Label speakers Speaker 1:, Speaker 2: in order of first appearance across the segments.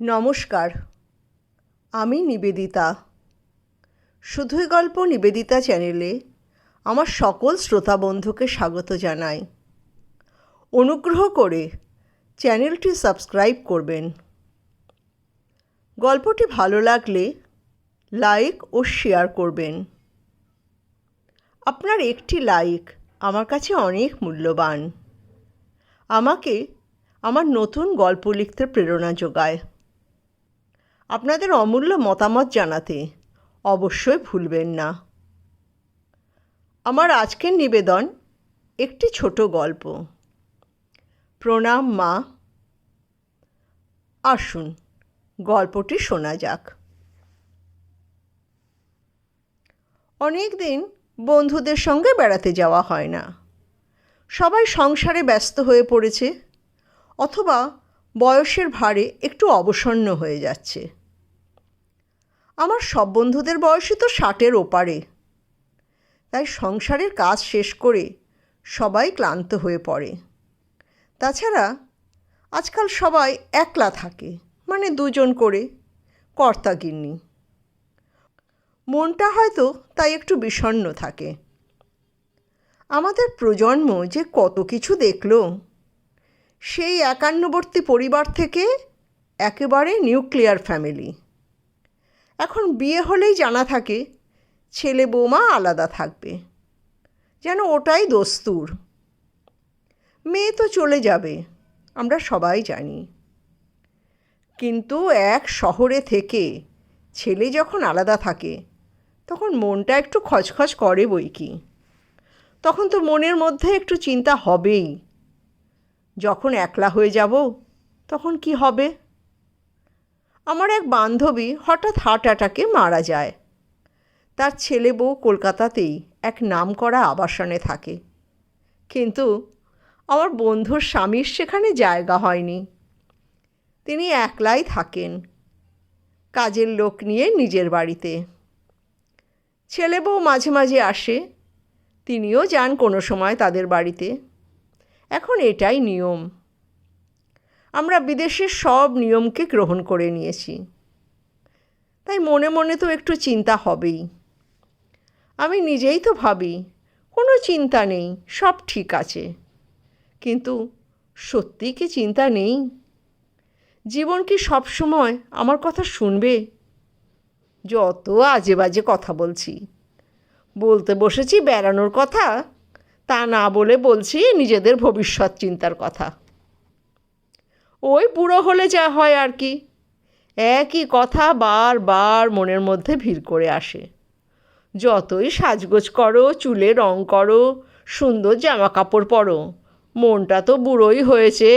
Speaker 1: নমস্কার, আমি নিবেদিতা। শুধুই গল্প নিবেদিতা চ্যানেলে আমার সকল শ্রোতা বন্ধুকে স্বাগত জানাই। অনুগ্রহ করে চ্যানেলটি সাবস্ক্রাইব করবেন। গল্পটি ভালো লাগলে লাইক ও শেয়ার করবেন। আপনার একটি লাইক আমার কাছে অনেক মূল্যবান। আমাকে আমার নতুন গল্প লিখতে প্রেরণা যোগায়। আপনাদের অমূল্য মতামত জানাতে অবশ্যই ভুলবেন না। আমার আজকের নিবেদন একটি ছোট গল্প। প্রণাম মা। আসুন গল্পটি শোনা যাক। অনেক দিন বন্ধুদের সঙ্গে বেড়াতে যাওয়া হয় না। সবাই সংসারে ব্যস্ত হয়ে পড়েছে, অথবা বয়সের ভারে একটু অবসন্ন হয়ে যাচ্ছে। আমার সব বন্ধুদের বয়সই তো 60-এর ওপারে। তাই সংসারের কাজ শেষ করে সবাই ক্লান্ত হয়ে পড়ে। তাছাড়া আজকাল সবাই একলা থাকে, মানে দুজন করে, কর্তাগিন্নি। মনটা হয়তো তাই একটু বিষণ্ণ থাকে। আমাদের প্রজন্ম যে কত কিছু দেখল। সেই 51বর্তী পরিবার থেকে একেবারে নিউক্লিয়ার ফ্যামিলি। এখন বিয়ে হলেই জানা থাকে ছেলে বৌমা আলাদা থাকবে, যেন ওটাই দস্তুর। মেয়ে তো চলে যাবে, আমরা সবাই জানি। কিন্তু এক শহরে থেকে ছেলে যখন আলাদা থাকে, তখন মনটা একটু খচখচ করে বই কি। তখন তো মনের মধ্যে একটু চিন্তা হবেই, যখন একলা হয়ে যাব তখন কি হবে। আমার এক বান্ধবী হঠাৎ হার্ট অ্যাটাকে মারা যায়। তার ছেলে বউ কলকাতাতেই এক নামকরা আবাসনে থাকে, কিন্তু আমার বন্ধুর স্বামীর সেখানে জায়গা হয়নি। তিনি একলাই থাকেন, কাজের লোক নিয়ে নিজের বাড়িতে। ছেলে বউ মাঝে মাঝে আসে, তিনিও যান কোনো সময় তাদের বাড়িতে। এখন এটাই নিয়ম। আমরা বিদেশের সব নিয়মকে গ্রহণ করে নিয়েছি। তাই মনে মনে তো একটু চিন্তা হবেই। আমি নিজেই তো ভাবি কোনো চিন্তা নেই, সব ঠিক আছে। কিন্তু সত্যি কি চিন্তা নেই? জীবন কি সব সময় আমার কথা শুনবে? যত আজে বাজে কথা বলছি। বলতে বসেছি বেড়ানোর কথা, তা না বলে বলছি নিজেদের ভবিষ্যৎ চিন্তার কথা। ওই বুড়ো হলে যা হয় আর কি, একই কথা বারবার মনের মধ্যে ভিড় করে আসে। যতই সাজগোজ করো, চুলে রং করো, সুন্দর জামা কাপড় পরো, মনটা তো বুড়োই হয়েছে।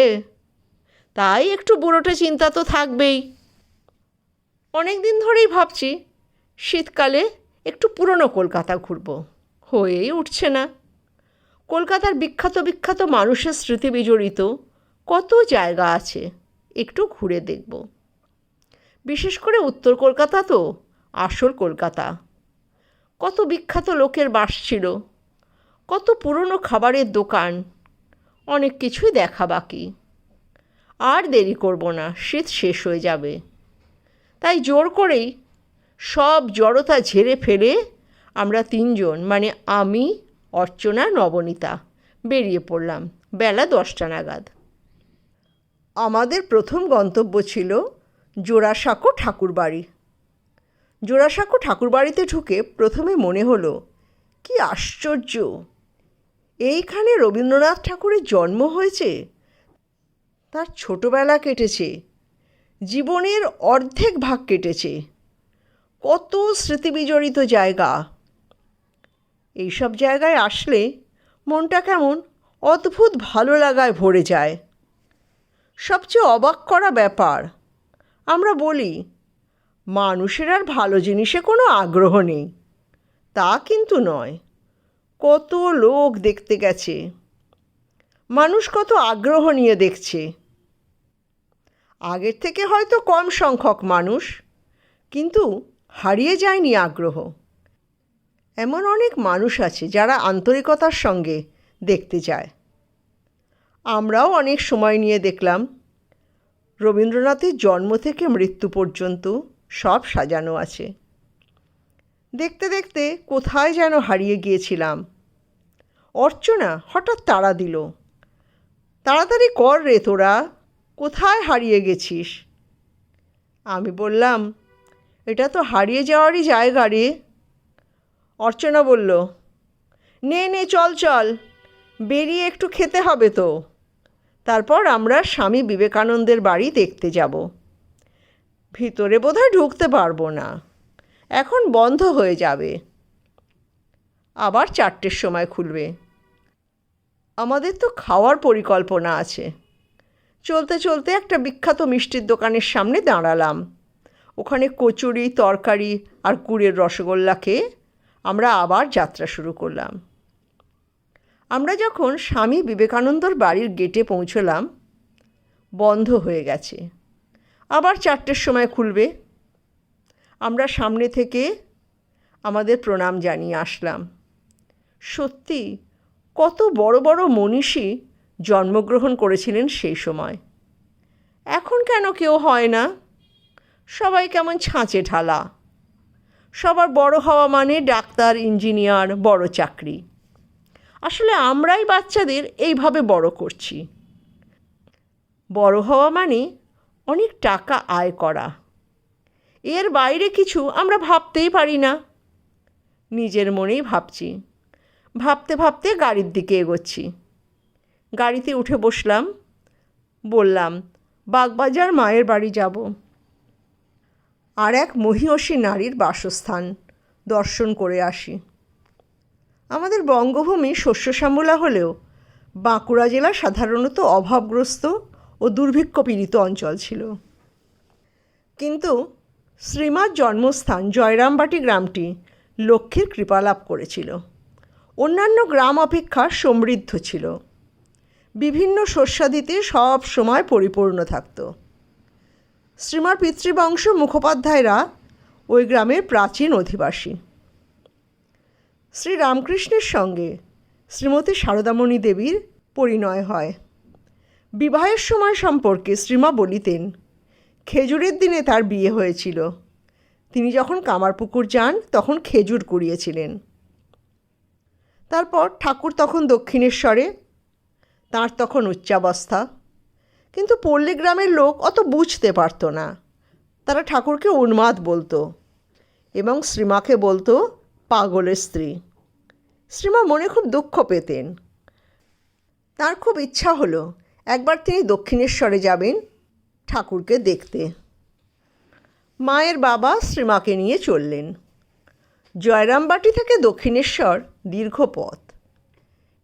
Speaker 1: তাই একটু বুড়োটে চিন্তা তো থাকবেই। অনেক দিন ধরেই ভাবছি শীতকালে একটু পুরনো কলকাতা ঘুরব, হয়েই উঠছে না। কলকাতার বিখ্যাত বিখ্যাত মানুষের স্মৃতি বিজড়িত কত জায়গা আছে, একটু ঘুরে দেখব। বিশেষ করে উত্তর কলকাতা তো আসল কলকাতা। কত বিখ্যাত লোকের বাস ছিল, কত পুরনো খাবারের দোকান, অনেক কিছুই দেখা বাকি। আর দেরি করব না, শীত শেষ হয়ে যাবে। তাই জোর করেই সব জড়তা ঝেড়ে ফেলে আমরা তিনজন, মানে আমি, অর্চনা, নবনীতা, বেরিয়ে পড়লাম বেলা 10টা নাগাদ। আমাদের প্রথম গন্তব্য ছিল জোড়াসাঁকো ঠাকুরবাড়ি। জোড়াসাঁকো ঠাকুরবাড়িতে ঢুকে প্রথমে মনে হলো, কি আশ্চর্য, এইখানে রবীন্দ্রনাথ ঠাকুরের জন্ম হয়েছে। তার ছোটবেলা কেটেছে, জীবনের অর্ধেক ভাগ কেটেছে। কত স্মৃতিবিজড়িত জায়গা। এইসব জায়গায় আসলে মনটা কেমন অদ্ভুত ভালো লাগায় ভরে যায়। সবচেয়ে অবাক করা ব্যাপার, আমরা বলি মানুষের আর ভালো জিনিসে কোনো আগ্রহ নেই। তা কিন্তু নয়। কত লোক দেখতে গেছে, মানুষ কত আগ্রহ নিয়ে দেখছে। আগের থেকে হয়তো কম সংখ্যক মানুষ, কিন্তু হারিয়ে যায়নি আগ্রহ। এমন অনেক মানুষ আছে যারা আন্তরিকতার সঙ্গে দেখতে চায়। আমরাও অনেক সময় নিয়ে দেখলাম। রবীন্দ্রনাথের জন্ম থেকে মৃত্যু পর্যন্ত সব সাজানো আছে। দেখতে দেখতে কোথায় যেন হারিয়ে গিয়েছিলাম। অর্চনা হঠাৎ তাড়া দিল, তাড়াতাড়ি কর রে তোরা, কোথায় হারিয়ে গেছিস? আমি বললাম, এটা তো হারিয়ে যাওয়ারই জায়গা রে। অর্চনা বলল, নে নে চল চল, বেরিয়ে একটু খেতে হবে তো, তারপর আমরা স্বামী বিবেকানন্দের বাড়ি দেখতে যাব। ভিতরে বোধহয় ঢুকতে পারবো না, এখন বন্ধ হয়ে যাবে, আবার 4টের সময় খুলবে। আমাদের তো খাওয়ার পরিকল্পনা আছে। চলতে চলতে একটা বিখ্যাত মিষ্টির দোকানের সামনে দাঁড়ালাম। ওখানে কচুরি, তরকারি আর গুড়ের রসগোল্লা খেয়ে আমরা আবার যাত্রা শুরু করলাম। আমরা যখন স্বামী বিবেকানন্দর বাড়ির গেটে পৌঁছলাম, বন্ধ হয়ে গেছে, আবার 4টের সময় খুলবে। আমরা সামনে থেকে আমাদের প্রণাম জানিয়ে আসলাম। সত্যি কত বড় বড় মনীষী জন্মগ্রহণ করেছিলেন সেই সময়। এখন কেন কেউ হয় না? সবাই কেমন ছাঁচে ঢালা। সবার বড় হওয়া মানে ডাক্তার, ইঞ্জিনিয়ার, বড় চাকরি। আসলে আমরাই বাচ্চাদের এইভাবে বড় করছি। বড় হওয়া মানে অনেক টাকা আয় করা, এর বাইরে কিছু আমরা ভাবতেই পারি না। নিজের মনেই ভাবছি, ভাবতে ভাবতে গাড়ির দিকে এগোচ্ছি। গাড়িতে উঠে বসলাম, বললাম, বাগবাজার মায়ের বাড়ি যাব। আর এক মহীয়সী নারীর বাসস্থান দর্শন করে আসি। আমাদের বঙ্গভূমি শস্যশ্যামলা হলেও বাঁকুড়া জেলা সাধারণত অভাবগ্রস্ত ও দুর্ভিক্ষপীড়িত অঞ্চল ছিল। কিন্তু শ্রীমার জন্মস্থান জয়রামবাটি গ্রামটি লক্ষ্মীর কৃপালাভ করেছিল। অন্যান্য গ্রাম অপেক্ষা সমৃদ্ধ ছিল। বিভিন্ন শস্যাদিতে সব সময় পরিপূর্ণ থাকত। শ্রীমার পিতৃবংশ মুখোপাধ্যায়রা ওই গ্রামের প্রাচীন অধিবাসী। শ্রীরামকৃষ্ণের সঙ্গে শ্রীমতী সারদামণি দেবীর পরিণয় হয়। বিবাহের সময় সম্পর্কে শ্রীমা বলিতেন, খেজুরের দিনে তার বিয়ে হয়েছিল। তিনি যখন কামারপুকুর যান তখন খেজুর কুড়িয়েছিলেন। তারপর ঠাকুর তখন দক্ষিণেশ্বরে, তাঁর তখন উচ্চাবস্থা। কিন্তু পল্লী গ্রামের লোক অত বুঝতে পারত না। তারা ঠাকুরকে উন্মাদ বলতো এবং শ্রীমাকে বলতো পাগলের স্ত্রী। শ্রীমা মনে খুব দুঃখ পেতেন। তার খুব ইচ্ছা হলো একবার তিনি দক্ষিণেশ্বরে যাবেন ঠাকুরকে দেখতে। মায়ের বাবা শ্রীমাকে নিয়ে চললেন। জয়রামবাটি থেকে দক্ষিণেশ্বর দীর্ঘ পথ।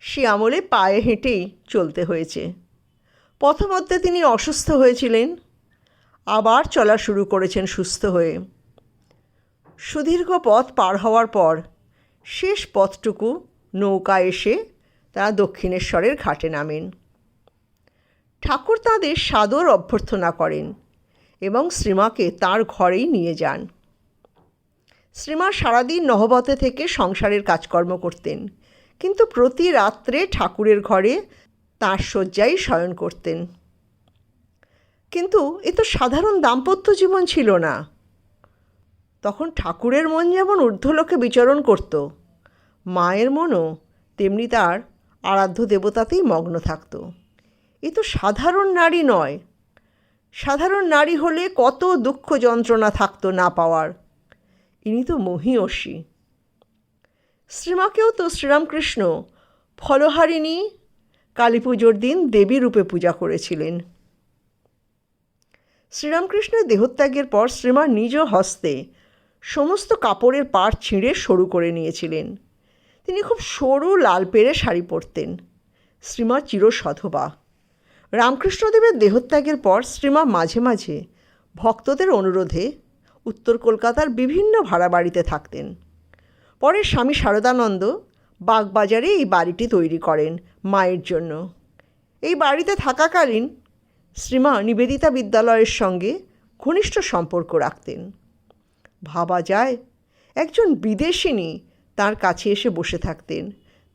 Speaker 1: সে আমলে পায়ে হেঁটেই চলতে হয়েছে। পথমধ্যে তিনি অসুস্থ হয়েছিলেন, আবার চলা শুরু করেছেন সুস্থ হয়ে। সুদীর্ঘ পথ পার হওয়ার পর শেষ পথটুকু নৌকা এসে তারা দক্ষিণেশ্বরের ঘাটে নামেন। ঠাকুর তাঁদের সাদর অভ্যর্থনা করেন এবং শ্রীমাকে তাঁর ঘরেই নিয়ে যান। শ্রীমা সারাদিন নহবতে থেকে সংসারের কাজকর্ম করতেন, কিন্তু প্রতি রাত্রে ঠাকুরের ঘরে তাঁর শয্যায় শয়ন করতেন। কিন্তু এ তো সাধারণ দাম্পত্য জীবন ছিল না। তখন ঠাকুরের মন যেমন ঊর্ধ্বলোকে বিচরণ করত, মায়ের মনও তেমনি তার আরাধ্য দেবতাতেই মগ্ন থাকত। এ তো সাধারণ নারী নয়। সাধারণ নারী হলে কত দুঃখ যন্ত্রণা থাকতো না পাওয়ার। ইনি তো মহীয়সী। শ্রীমাকেও তো শ্রীরামকৃষ্ণ ফলহারিণী কালী পুজোর দিন দেবী রূপে পূজা করেছিলেন। শ্রীরামকৃষ্ণের দেহত্যাগের পর শ্রীমা নিজ হস্তে সমস্ত কাপড়ের পাড় ছিঁড়ে সরু করে নিয়েছিলেন। তিনি খুব সরু লাল পেড়ে শাড়ি পরতেন। শ্রীমা চিরসধবা। রামকৃষ্ণদেবের দেহত্যাগের পর শ্রীমা মাঝে মাঝে ভক্তদের অনুরোধে উত্তর কলকাতার বিভিন্ন ভাড়া বাড়িতে থাকতেন। পরে স্বামী শারদানন্দ বাগবাজারে এই বাড়িটি তৈরি করেন মায়ের জন্য। এই বাড়িতে থাকাকালীন শ্রীমা নিবেদিতা বিদ্যালয়ের সঙ্গে ঘনিষ্ঠ সম্পর্ক রাখতেন। ভাবা যায়, একজন বিদেশিনী তার কাছে এসে বসে থাকতেন,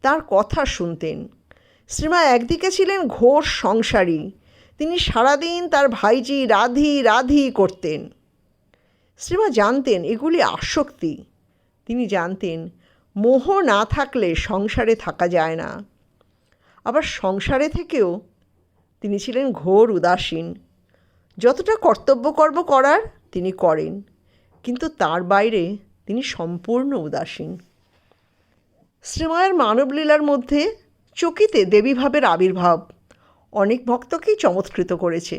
Speaker 1: তার কথা শুনতেন। শ্রীমা একদিকে ছিলেন ঘোর সংসারী, তিনি সারাদিন তার ভাইজি রাধি রাধি করতেন। শ্রীমা জানতেন এগুলি আসক্তি। তিনি জানতেন মোহ না থাকলে সংসারে থাকা যায় না। আবার সংসারে থেকেও তিনি ছিলেন ঘোর উদাসীন। যতটা কর্তব্যকর্ম করার তিনি করেন, কিন্তু তার বাইরে তিনি সম্পূর্ণ উদাসীন। শ্রীমায়ের মানবলীলার মধ্যে চকিতে দেবীভাবের আবির্ভাব অনেক ভক্তকেই চমৎকৃত করেছে,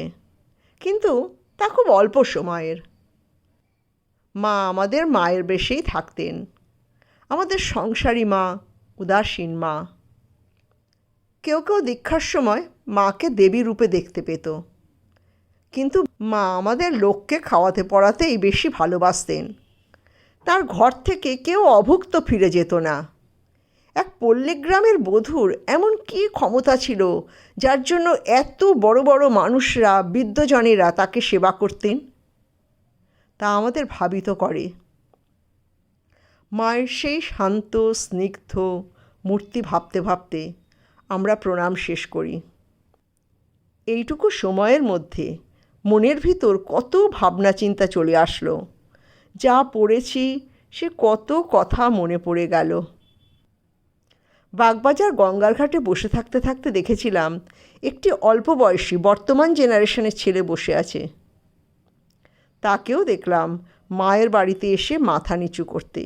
Speaker 1: কিন্তু তা খুব অল্প সময়ের। মা আমাদের মায়ের বেশেই থাকতেন, আমাদের সংসারী মা, উদাসীন মা। কেউ কেউ দীক্ষার সময় মাকে দেবী রূপে দেখতে পেত, কিন্তু মা আমাদের লোককে খাওয়াতে পড়াতেই বেশি ভালোবাসতেন। তার ঘর থেকে কেউ অভুক্ত ফিরে যেত না। এক পল্লীগ্রামের বধূর এমন কী ক্ষমতা ছিল যার জন্য এত বড় বড় মানুষরা, বৃদ্ধজনেরা তাকে সেবা করতেন? তা আমাদের ভাবিত করে। মায়ের সেই শান্ত স্নিগ্ধ মূর্তি ভাবতে ভাবতে আমরা প্রণাম শেষ করি। এইটুকু সময়ের মধ্যে মনের ভিতর কত ভাবনা চিন্তা চলে আসলো। যা পড়েছি সে কত কথা মনে পড়ে গেল। বাগবাজার গঙ্গার ঘাটে বসে থাকতে থাকতে দেখেছিলাম একটি অল্প বয়সী বর্তমান জেনারেশনের ছেলে বসে আছে। তাকেও দেখলাম মায়ের বাড়িতে এসে মাথা নিচু করতে,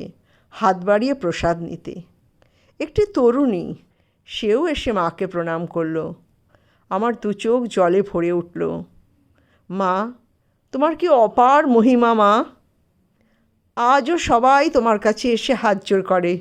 Speaker 1: হাত বাড়িয়ে প্রসাদ নিতে। একটি তরুণী, সেও এসে মাকে প্রণাম করল। আমার দু চোখ জলে ভরে উঠল। মা, তোমার কি অপার মহিমা মা! আজও সবাই তোমার কাছে এসে হাত জোড় করে,